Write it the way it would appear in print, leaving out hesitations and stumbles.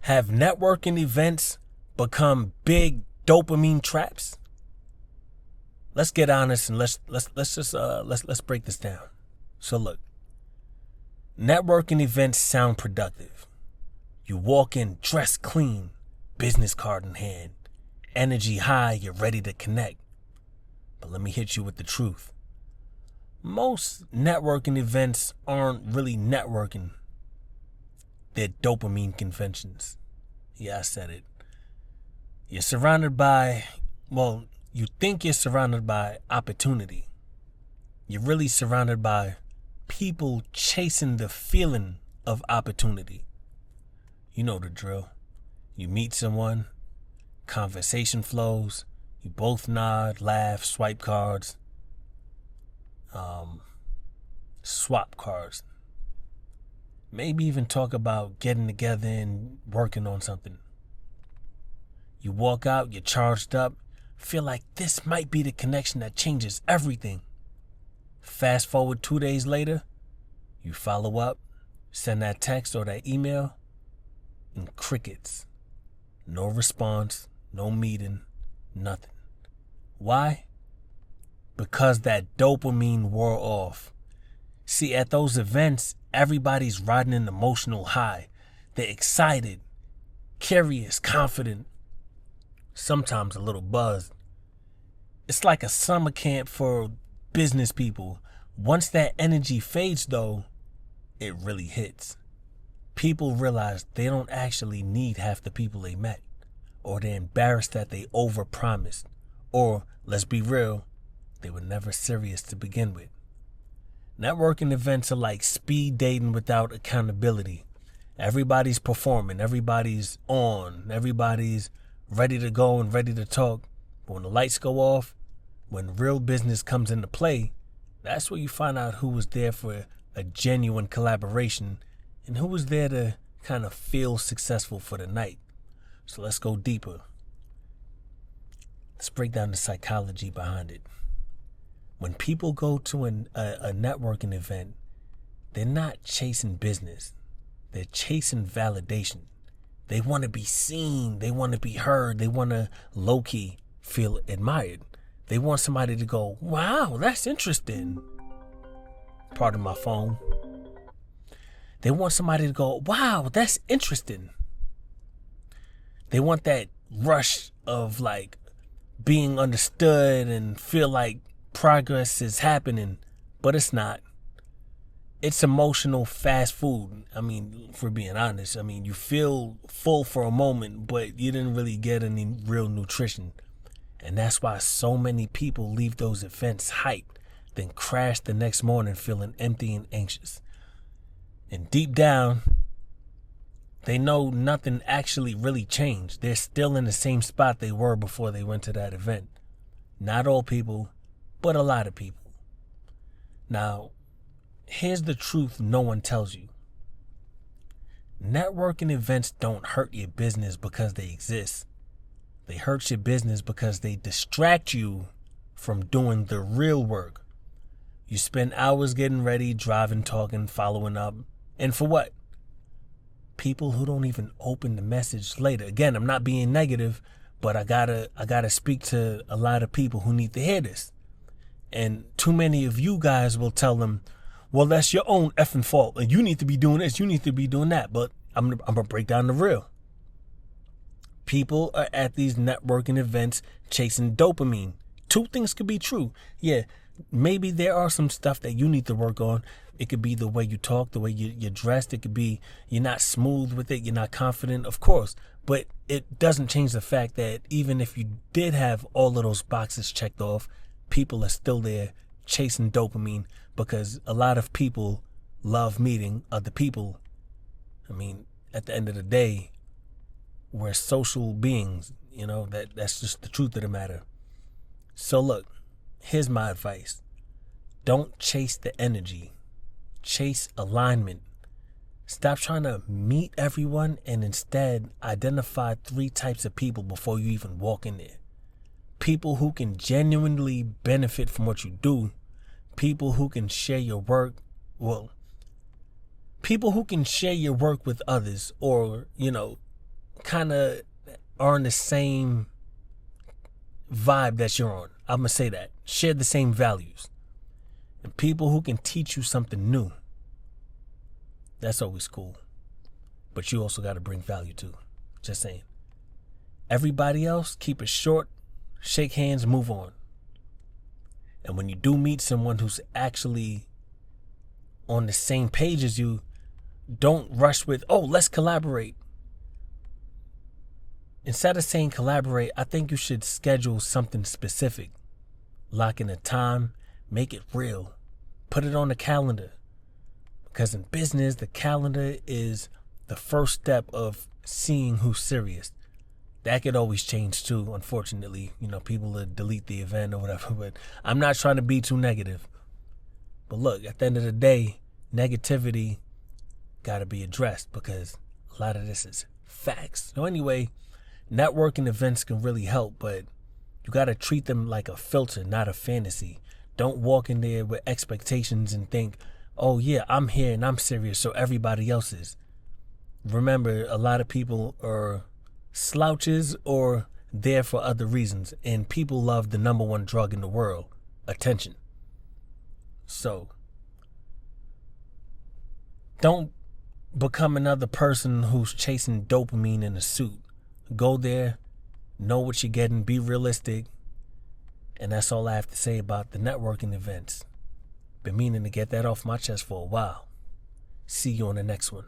Have networking events become big dopamine traps? Let's get honest and let's break this down. So look, networking events sound productive. You walk in dressed clean, business card in hand, energy high, you're ready to connect. But let me hit you with the truth. Most networking events aren't really networking. They're dopamine conventions. Yeah, I said it. You're surrounded by, you think you're surrounded by opportunity. You're really surrounded by people chasing the feeling of opportunity. You know the drill. You meet someone, conversation flows, you both nod, laugh, swipe cards, swap cards. Maybe even talk about getting together and working on something. You walk out, you're charged up, feel like this might be the connection that changes everything. Fast forward 2 days later, you follow up, send that text or that email, and crickets. No response, no meeting, nothing. Why? Because that dopamine wore off. See, at those events, everybody's riding an emotional high. They're excited, curious, confident, sometimes a little buzzed. It's like a summer camp for business people. Once that energy fades, though, it really hits. People realize they don't actually need half the people they met, or they're embarrassed that they overpromised, or, let's be real, they were never serious to begin with. Networking events are like speed dating without accountability. Everybody's performing, everybody's on, everybody's ready to go and ready to talk. But when the lights go off, when real business comes into play, that's where you find out who was there for a genuine collaboration and who was there to kind of feel successful for the night. So let's go deeper. Let's break down the psychology behind it. When people go to a networking event, they're not chasing business. They're chasing validation. They want to be seen. They want to be heard. They want to low-key feel admired. They want somebody to go, wow, that's interesting. Pardon my phone. They want somebody to go, wow, that's interesting. They want that rush of like being understood and feel like progress is happening, but it's not. It's emotional fast food. I mean, for being honest, you feel full for a moment, but you didn't really get any real nutrition. And that's why so many people leave those events hyped, then crash the next morning feeling empty and anxious. And deep down, they know nothing actually really changed. They're still in the same spot they were before they went to that event. Not all people, but a lot of people. Now, here's the truth no one tells you. Networking events don't hurt your business because they exist. They hurt your business because they distract you from doing the real work. You spend hours getting ready, driving, talking, following up. And for what? People who don't even open the message later. Again, I'm not being negative, but I gotta speak to a lot of people who need to hear this. And too many of you guys will tell them, well, that's your own effing fault. And you need to be doing this, you need to be doing that. But I'm gonna break down the real. People are at these networking events chasing dopamine. Two things could be true. Yeah, maybe there are some stuff that you need to work on. It could be the way you talk, the way you're dressed. It could be you're not smooth with it. You're not confident, of course. But it doesn't change the fact that even if you did have all of those boxes checked off, people are still there chasing dopamine because a lot of people love meeting other people. At the end of the day, we're social beings. That's just the truth of the matter. So look, here's my advice. Don't chase the energy. Chase alignment. Stop trying to meet everyone and instead identify 3 types of people before you even walk in there. People who can genuinely benefit from what you do. People who can share your work. People who can share your work with others or, kind of are on the same vibe that you're on. I'm going to say that. Share the same values. And people who can teach you something new, that's always cool. But you also got to bring value too. Just saying. Everybody else, keep it short, shake hands, move on. And when you do meet someone who's actually on the same page as you, don't rush with, oh, let's collaborate. Instead of saying collaborate, I think you should schedule something specific. Lock in a time, make it real. Put it on the calendar. Because in business, the calendar is the first step of seeing who's serious. That could always change too, unfortunately. People will delete the event or whatever, but I'm not trying to be too negative. But look, at the end of the day, negativity got to be addressed because a lot of this is facts. So anyway, networking events can really help, but you got to treat them like a filter, not a fantasy. Don't walk in there with expectations and think, oh yeah, I'm here and I'm serious, so everybody else is. Remember, a lot of people are slouches or there for other reasons, and people love the number one drug in the world, attention. So don't become another person who's chasing dopamine in a suit. Go there, know what you're getting, be realistic, and that's all I have to say about the networking events. Been meaning to get that off my chest for a while. See you on the next one.